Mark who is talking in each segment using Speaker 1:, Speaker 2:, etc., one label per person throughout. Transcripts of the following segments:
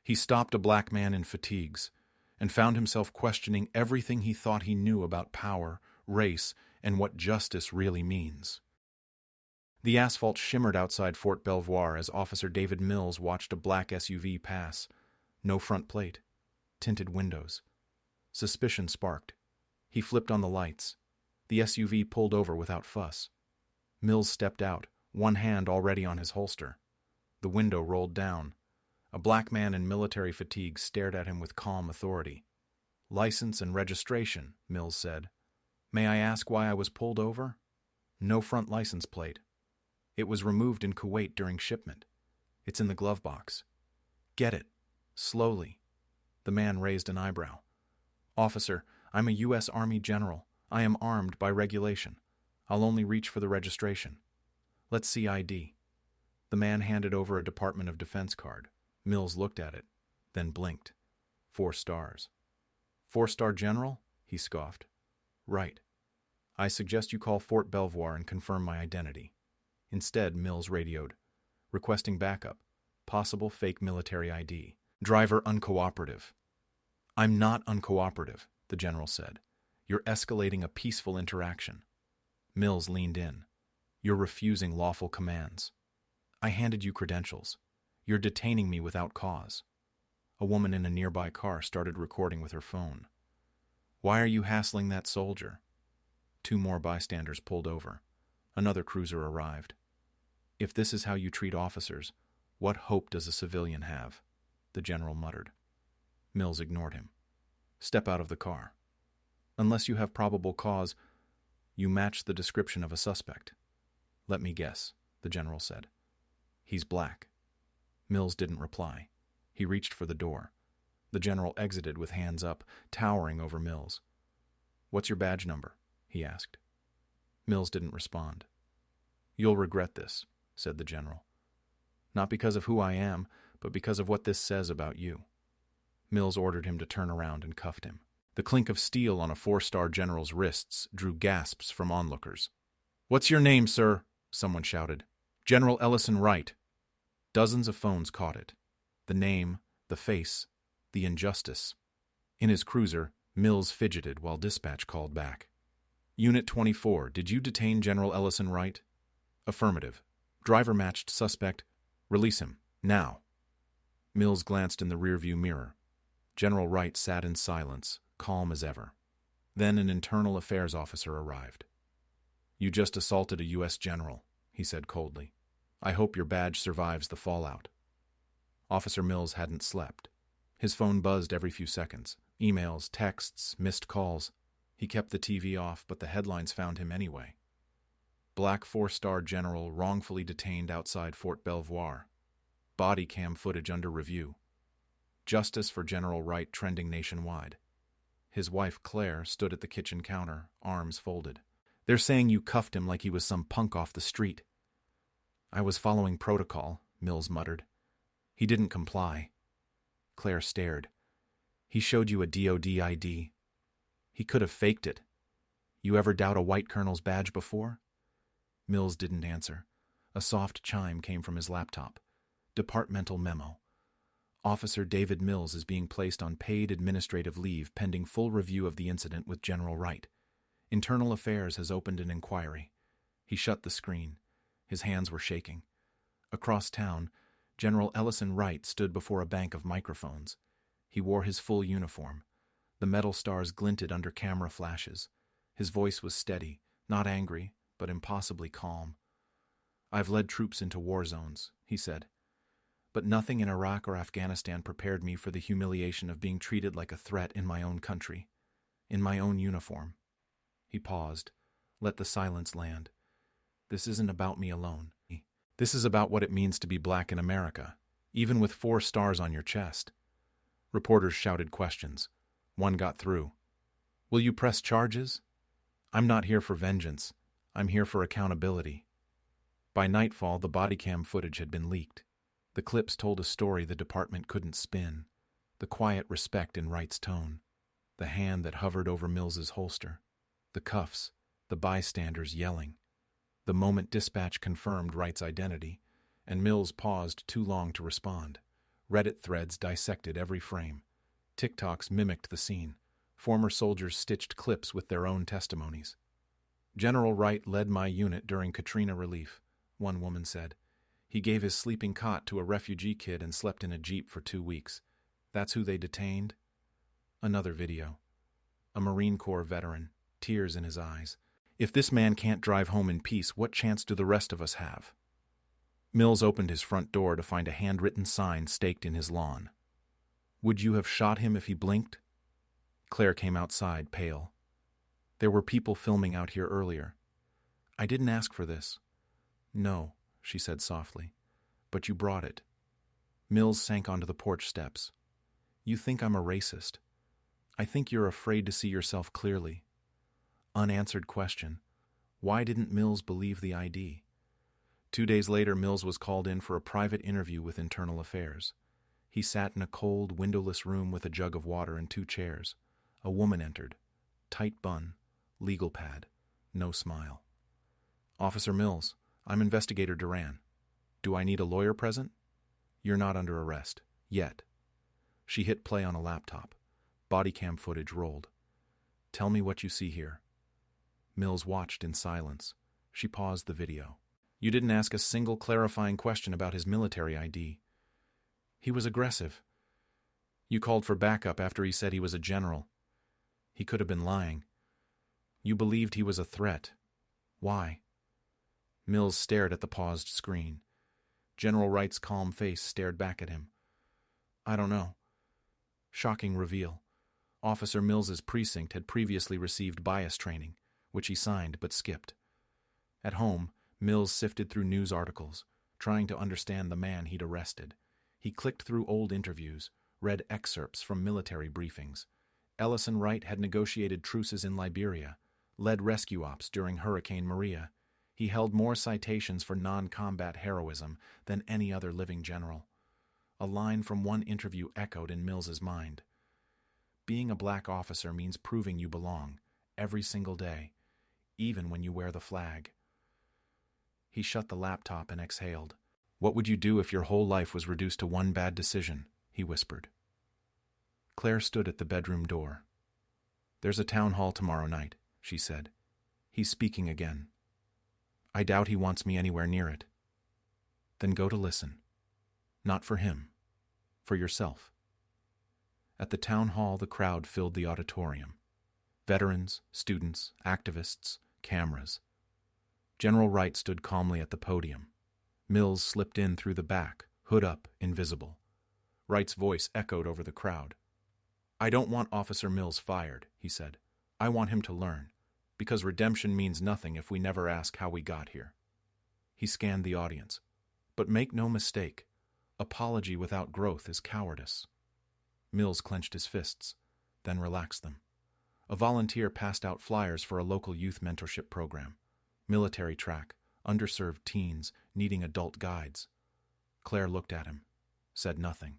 Speaker 1: He stopped a black man in fatigues and found himself questioning everything he thought he knew about power, race, and what justice really means. The asphalt shimmered outside Fort Belvoir as Officer David Mills watched a black SUV pass. No front plate. Tinted windows. Suspicion sparked. He flipped on the lights. The SUV pulled over without fuss. Mills stepped out, one hand already on his holster. The window rolled down. A black man in military fatigues stared at him with calm authority. "License and registration," Mills said. "May I ask why I was pulled over?" "No front license plate. It was removed in Kuwait during shipment. It's in the glove box." "Get it. Slowly." The man raised an eyebrow. "Officer, I'm a U.S. Army general. I am armed by regulation. I'll only reach for the registration." "Let's see ID." The man handed over a Department of Defense card. Mills looked at it, then blinked. 4 stars. "Four-star general?" he scoffed. "Right. I suggest you call Fort Belvoir and confirm my identity." Instead, Mills radioed, requesting backup, possible fake military ID. "Driver uncooperative." "I'm not uncooperative," the general said. "You're escalating a peaceful interaction." Mills leaned in. "You're refusing lawful commands. I handed you credentials. You're detaining me without cause." A woman in a nearby car started recording with her phone. "Why are you hassling that soldier?" 2 more bystanders pulled over. Another cruiser arrived. "If this is how you treat officers, what hope does a civilian have?" the general muttered. Mills ignored him. "Step out of the car. Unless you have probable cause, you match the description of a suspect." "Let me guess," the general said. "He's black." Mills didn't reply. He reached for the door. The general exited with hands up, towering over Mills. "What's your badge number?" he asked. Mills didn't respond. "You'll regret this," said the general. "Not because of who I am, but because of what this says about you." Mills ordered him to turn around and cuffed him. The clink of steel on a 4-star general's wrists drew gasps from onlookers. "What's your name, sir?" someone shouted. "General Ellison Wright." Dozens of phones caught it. The name, the face, the injustice. In his cruiser, Mills fidgeted while dispatch called back. "Unit 24, did you detain General Ellison Wright?" "Affirmative. Driver matched suspect. Release him. Now." Mills glanced in the rearview mirror. General Wright sat in silence, calm as ever. Then an internal affairs officer arrived. "You just assaulted a U.S. general," he said coldly. "I hope your badge survives the fallout." Officer Mills hadn't slept. His phone buzzed every few seconds. Emails, texts, missed calls. He kept the TV off, but the headlines found him anyway. "Black 4-star general wrongfully detained outside Fort Belvoir. Body cam footage under review. Justice for General Wright trending nationwide." His wife, Claire, stood at the kitchen counter, arms folded. "They're saying you cuffed him like he was some punk off the street." "I was following protocol," Mills muttered. "He didn't comply." Claire stared. "He showed you a DOD ID. He could have faked it. You ever doubt a white colonel's badge before?" Mills didn't answer. A soft chime came from his laptop. Departmental memo. Officer David Mills is being placed on paid administrative leave pending full review of the incident with General Wright. Internal Affairs has opened an inquiry. He shut the screen. His hands were shaking. Across town, General Ellison Wright stood before a bank of microphones. He wore his full uniform. The metal stars glinted under camera flashes. His voice was steady, not angry, but impossibly calm. "I've led troops into war zones," he said. "But nothing in Iraq or Afghanistan prepared me for the humiliation of being treated like a threat in my own country, in my own uniform." He paused, let the silence land. "This isn't about me alone. This is about what it means to be black in America, even with 4 stars on your chest." Reporters shouted questions. One got through. "Will you press charges?" "I'm not here for vengeance. I'm here for accountability." By nightfall, the body cam footage had been leaked. The clips told a story the department couldn't spin. The quiet respect in Wright's tone. The hand that hovered over Mills's holster. The cuffs. The bystanders yelling. The moment dispatch confirmed Wright's identity, and Mills paused too long to respond. Reddit threads dissected every frame. TikToks mimicked the scene. Former soldiers stitched clips with their own testimonies. General Wright led my unit during Katrina relief, one woman said. He gave his sleeping cot to a refugee kid and slept in a jeep for 2 weeks. That's who they detained? Another video. A Marine Corps veteran, tears in his eyes. If this man can't drive home in peace, what chance do the rest of us have? Mills opened his front door to find a handwritten sign staked in his lawn. Would you have shot him if he blinked? Claire came outside, pale. There were people filming out here earlier. I didn't ask for this. No, she said softly, but you brought it. Mills sank onto the porch steps. You think I'm a racist. I think you're afraid to see yourself clearly. Unanswered question. Why didn't Mills believe the ID? 2 days later, Mills was called in for a private interview with Internal Affairs. He sat in a cold, windowless room with a jug of water and 2 chairs. A woman entered. Tight bun, legal pad, no smile. Officer Mills, I'm Investigator Duran. Do I need a lawyer present? You're not under arrest. Yet. She hit play on a laptop. Body cam footage rolled. Tell me what you see here. Mills watched in silence. She paused the video. You didn't ask a single clarifying question about his military ID. He was aggressive. You called for backup after he said he was a general. He could have been lying. You believed he was a threat. Why? Mills stared at the paused screen. General Wright's calm face stared back at him. I don't know. Shocking reveal. Officer Mills's precinct had previously received bias training, which he signed but skipped. At home, Mills sifted through news articles, trying to understand the man he'd arrested. He clicked through old interviews, read excerpts from military briefings. Ellison Wright had negotiated truces in Liberia, led rescue ops during Hurricane Maria. He held more citations for non-combat heroism than any other living general. A line from one interview echoed in Mills's mind. Being a black officer means proving you belong, every single day, even when you wear the flag. He shut the laptop and exhaled. What would you do if your whole life was reduced to one bad decision? He whispered. Claire stood at the bedroom door. There's a town hall tomorrow night, she said. He's speaking again. I doubt he wants me anywhere near it. Then go to listen. Not for him. For yourself. At the town hall, the crowd filled the auditorium. Veterans, students, activists, cameras. General Wright stood calmly at the podium. Mills slipped in through the back, hood up, invisible. Wright's voice echoed over the crowd. I don't want Officer Mills fired, he said. I want him to learn, because redemption means nothing if we never ask how we got here. He scanned the audience. But make no mistake, apology without growth is cowardice. Mills clenched his fists, then relaxed them. A volunteer passed out flyers for a local youth mentorship program. Military track, underserved teens needing adult guides. Claire looked at him, said nothing.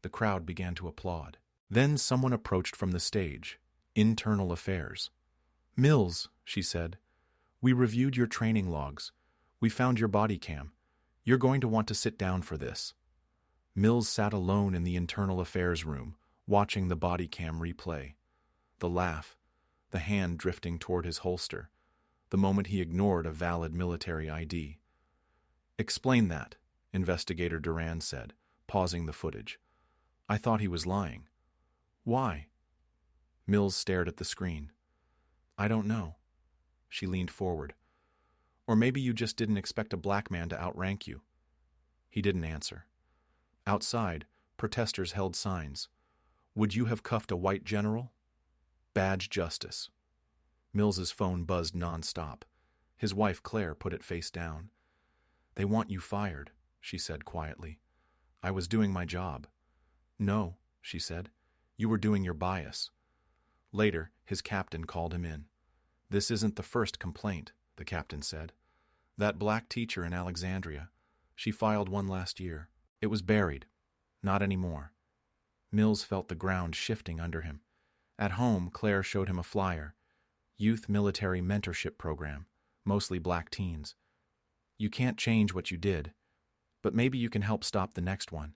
Speaker 1: The crowd began to applaud. Then someone approached from the stage, Internal Affairs. Mills, she said, we reviewed your training logs. We found your body cam. You're going to want to sit down for this. Mills sat alone in the Internal Affairs room, watching the body cam replay. The laugh, the hand drifting toward his holster, the moment he ignored a valid military ID. Explain that, Investigator Duran said, pausing the footage. I thought he was lying. Why? Mills stared at the screen. I don't know. She leaned forward. Or maybe you just didn't expect a black man to outrank you. He didn't answer. Outside, protesters held signs. Would you have cuffed a white general? Badge justice. Mills's phone buzzed nonstop. His wife, Claire, put it face down. They want you fired, she said quietly. I was doing my job. No, she said. You were doing your bias. Later, his captain called him in. This isn't the first complaint, the captain said. That black teacher in Alexandria, she filed one last year. It was buried. Not anymore. Mills felt the ground shifting under him. At home, Claire showed him a flyer. Youth Military Mentorship Program, mostly black teens. You can't change what you did, but maybe you can help stop the next one.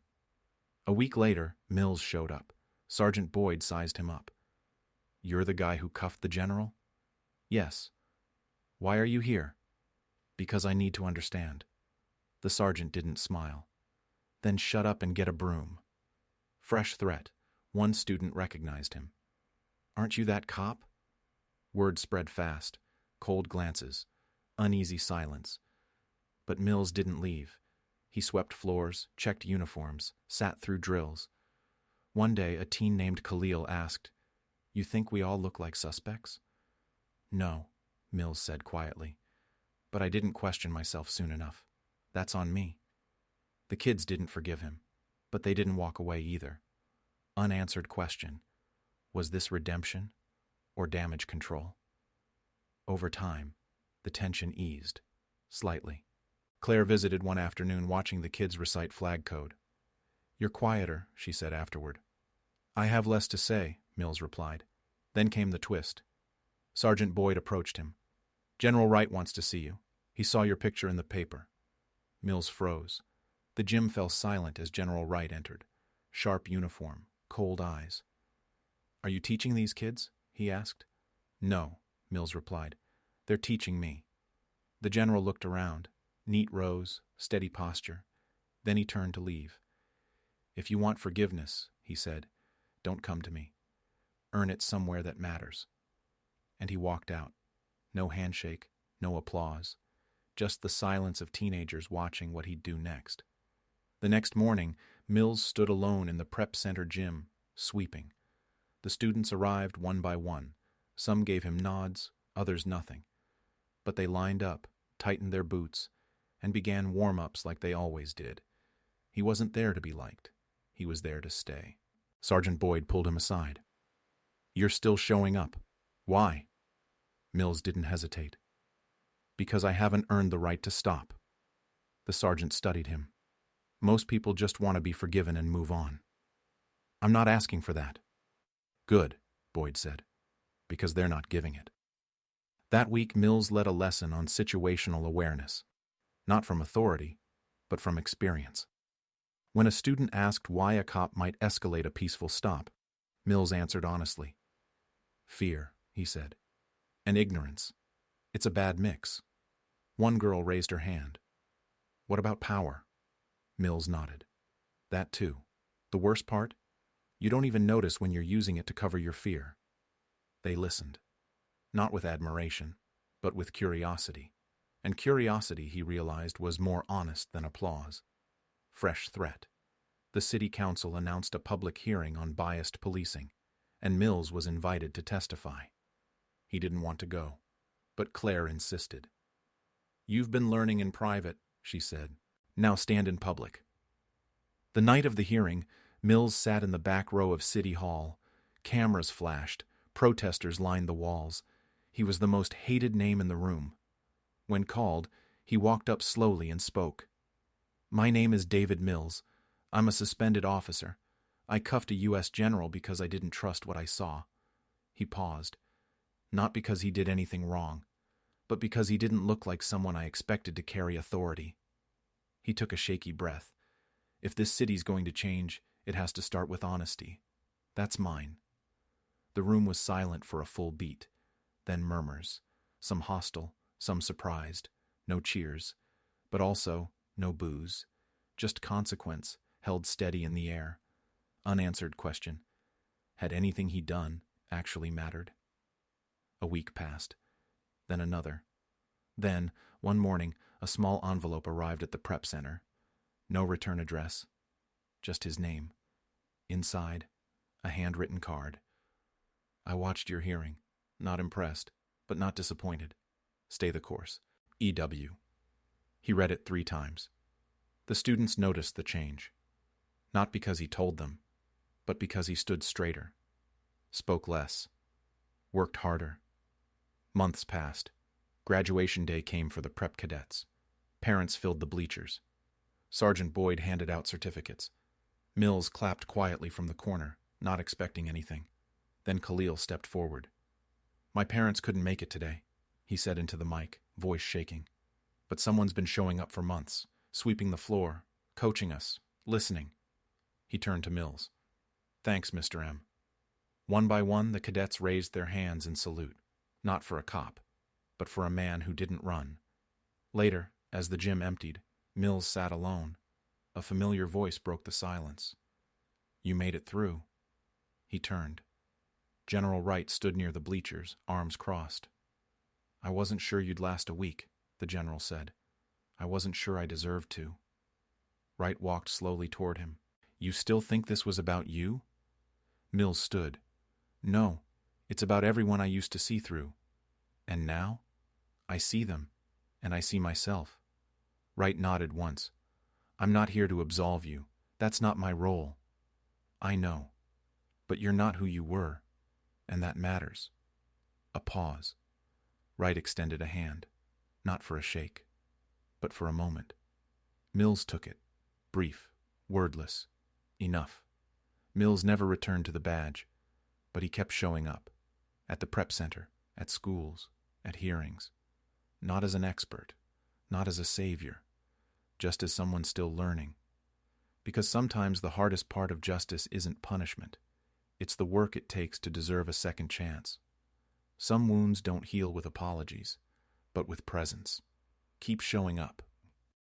Speaker 1: A week later, Mills showed up. Sergeant Boyd sized him up. "You're the guy who cuffed the general?" "Yes." "Why are you here?" "Because I need to understand." The sergeant didn't smile. "Then shut up and get a broom." Fresh threat. One student recognized him. "Aren't you that cop?" Word spread fast. Cold glances. Uneasy silence. But Mills didn't leave. He swept floors, checked uniforms, sat through drills. One day, a teen named Khalil asked, "You think we all look like suspects?" "No," Mills said quietly. "But I didn't question myself soon enough. That's on me." The kids didn't forgive him, but they didn't walk away either. Unanswered question. Was this redemption or damage control? Over time, the tension eased, slightly. Claire visited one afternoon watching the kids recite flag code. "You're quieter," she said afterward. "I have less to say," Mills replied. Then came the twist. Sergeant Boyd approached him. "General Wright wants to see you. He saw your picture in the paper." Mills froze. The gym fell silent as General Wright entered. Sharp uniform, cold eyes. "Are you teaching these kids?" he asked. "No," Mills replied. "They're teaching me." The general looked around. Neat rows, steady posture. Then he turned to leave. "If you want forgiveness," he said, "don't come to me. Earn it somewhere that matters." And he walked out. No handshake, no applause. Just the silence of teenagers watching what he'd do next. The next morning, Mills stood alone in the prep center gym, sweeping. The students arrived one by one. Some gave him nods, others nothing. But they lined up, tightened their boots, and began warm-ups like they always did. He wasn't there to be liked. He was there to stay. Sergeant Boyd pulled him aside. "You're still showing up. Why?" Mills didn't hesitate. "Because I haven't earned the right to stop." The sergeant studied him. "Most people just want to be forgiven and move on." "I'm not asking for that." "Good," Boyd said, "because they're not giving it." That week, Mills led a lesson on situational awareness. Not from authority, but from experience. When a student asked why a cop might escalate a peaceful stop, Mills answered honestly. "Fear," he said, "and ignorance. It's a bad mix." One girl raised her hand. "What about power?" Mills nodded. "That too. The worst part? You don't even notice when you're using it to cover your fear." They listened. Not with admiration, but with curiosity. And curiosity, he realized, was more honest than applause. Fresh threat. The city council announced a public hearing on biased policing, and Mills was invited to testify. He didn't want to go, but Claire insisted. "You've been learning in private," she said. "Now stand in public." The night of the hearing, Mills sat in the back row of City Hall. Cameras flashed. Protesters lined the walls. He was the most hated name in the room. When called, he walked up slowly and spoke. "My name is David Mills. I'm a suspended officer. I cuffed a U.S. general because I didn't trust what I saw." He paused. Not because he did anything wrong, but because he didn't look like someone I expected to carry authority. He took a shaky breath. "If this city's going to change, it has to start with honesty. That's mine." The room was silent for a full beat. Then murmurs. Some hostile, some surprised. No cheers. But also no boos. Just consequence, held steady in the air. Unanswered question. Had anything he'd done actually mattered? A week passed. Then another. Then, one morning, a small envelope arrived at the prep center. No return address. Just his name. Inside, a handwritten card. "I watched your hearing. Not impressed, but not disappointed. Stay the course. E.W." He read it 3 times. The students noticed the change. Not because he told them, but because he stood straighter. Spoke less. Worked harder. Months passed. Graduation day came for the prep cadets. Parents filled the bleachers. Sergeant Boyd handed out certificates. Mills clapped quietly from the corner, not expecting anything. Then Khalil stepped forward. "My parents couldn't make it today," he said into the mic, voice shaking. "But someone's been showing up for months, sweeping the floor, coaching us, listening." He turned to Mills. "Thanks, Mr. M." One by one, the cadets raised their hands in salute, not for a cop, but for a man who didn't run. Later, as the gym emptied, Mills sat alone. A familiar voice broke the silence. "You made it through." He turned. General Wright stood near the bleachers, arms crossed. "I wasn't sure you'd last a week," the general said. "I wasn't sure I deserved to." Wright walked slowly toward him. "You still think this was about you?" Mills stood. "No, it's about everyone I used to see through. And now? I see them, and I see myself." Wright nodded once. "I'm not here to absolve you. That's not my role." "I know. But you're not who you were, and that matters." A pause. Wright extended a hand, not for a shake, but for a moment. Mills took it, brief, wordless. Enough. Mills never returned to the badge, but he kept showing up, at the prep center, at schools, at hearings. Not as an expert, not as a savior, just as someone still learning. Because sometimes the hardest part of justice isn't punishment. It's the work it takes to deserve a second chance. Some wounds don't heal with apologies, but with presence. Keep showing up.